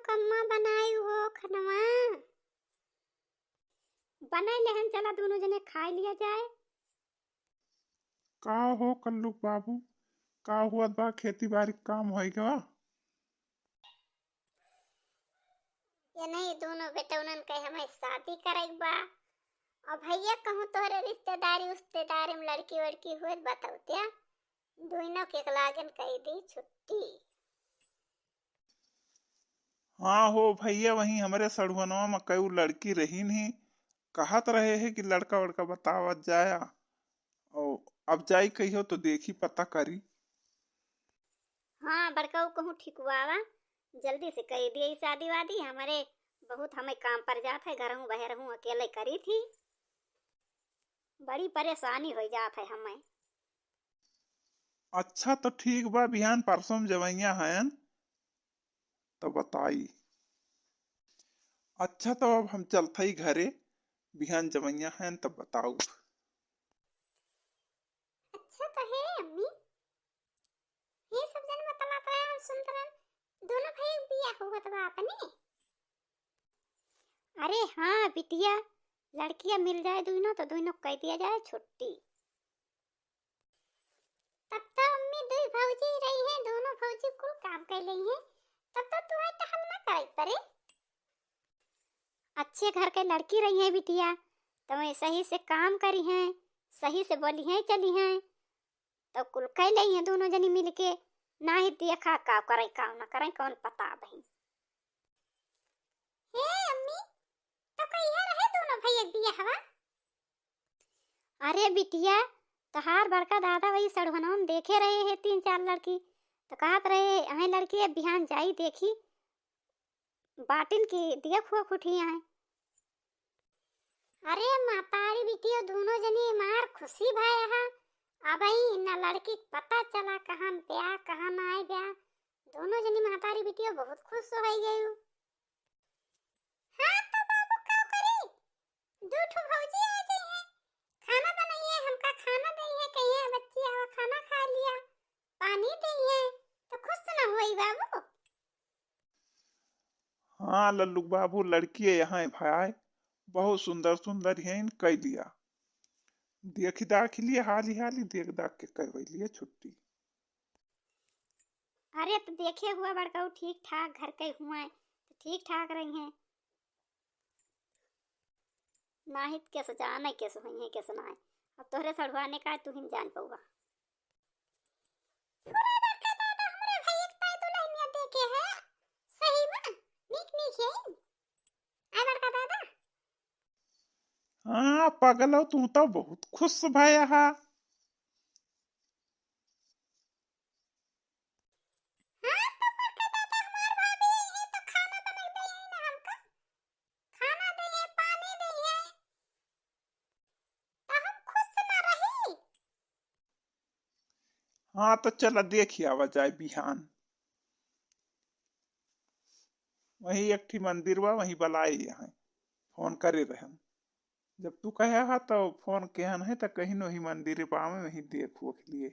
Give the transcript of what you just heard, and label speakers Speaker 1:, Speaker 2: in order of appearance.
Speaker 1: कम्मा बनाई हो खनवा बनाई लेहन, चला दोनों जने खा लिया जाए।
Speaker 2: का हो कल्लू बाबू, का हुआ बा? खेती बाड़ी काम होएगा?
Speaker 1: ये नहीं दोनों बेटौनन के हमें शादी करई बा। और भैया कहूँ तोहरे रिश्तेदारी उस्तेदारी में लड़की वड़की हुए बताओ त्या दोनों के लागन कही दी छुट्टी।
Speaker 2: हाँ हो भैया, वही हमारे सड़ुहनवा में कई लड़की रही नहीं, कहत रहे है कि लड़का वड़का बतावत जाया। और अब जाई कहियो तो देखी पता करी।
Speaker 1: हाँ बड़काऊ कहूँ ठीक हुआ, जल्दी से कही दी शादी वादी। हमारे बहुत हमें काम पर जात है, घर हूँ बहर हूँ अकेले करी थी, बड़ी परेशानी हो जात है हमें।
Speaker 2: अच्छा तो ठीक बा, बिहान परसों में जवैया हैं तो बताई। अच्छा तो अब हम चलते ही घरे, बिहान जवैया हैं तब बताऊ।
Speaker 1: अच्छा तो है अम्मी, ये सब जन बतला तो हम सुनत रहन दोनों भाई बिया होत बा अपने। अरे हाँ बिटिया, लड़कियां मिल जाए दोनों तो दोनों कह दिया जाए छुट्टी। तब तो अम्मी दो भौजी रही हैं, दोनों भौजी को काम कर रही हैं, तब तो तुम्हें टहल ना करे परे। अच्छे घर के लड़की रही है बिटिया, तुम्हें सही से काम करी हैं, सही से बोली हैं चली हैं, तो कुल कह ली हैं दोनों जनी मिलके। ना ही देखा का करे का ना करे कौन पता बहन। हे अम्मी, तो कहिया रहे दोनों भैया बिया हवा? अरे बिटिया, तहार बड़का दादा वही सड़वनवा में देखे रहे हैं 3 4 लड़की, तो कहत रहे अहे लड़की अब बिहान जाई देखी बाटिन की दिया खुआ खुटिया है। अरे मातारी बिटिया दोनों जनी मार खुशी भाई हा। अब ही न लड़की पता चला कहाँ ब्याह कहाँ ना आए ब्याह, दोनों जनी मातारी बिटिया बहुत खुश हो गई। हाँ तो बाबू का करी, दो ठो भौजी आ गई है, खाना बनाइए हमका खाना दई है, कहिए बच्ची आवा खाना खा लिया, पानी दई है, तो खुश ना होई बाबू।
Speaker 2: हाँ लल्लू बाबू, लड़की यहाँ है भाई, बहुत सुंदर सुंदर है, कह लिया। देख दाख लिए हाली हाली देख दाख के कह लिए छुट्टी।
Speaker 1: अरे तो देखे हुआ बड़का ठीक ठाक घर के हुआ है, तो ठीक ठाक रही हैं, ना ही कैसे जाने कैसे हुई है कैसे ना है। अब तोहरे सड़वाने का तू ही जान पाऊगा।
Speaker 2: हाँ पागल, तू तो बहुत खुश भाई हा। हाँ तो चला देखिए आवा जाए बिहान, वही एक ठी मंदिर बा वही बलाई यहाँ, फोन करे रहन। जब तू कहे हा तो फोन केहन है तो कहीं नहीं मंदिर पावे वही देख लिए।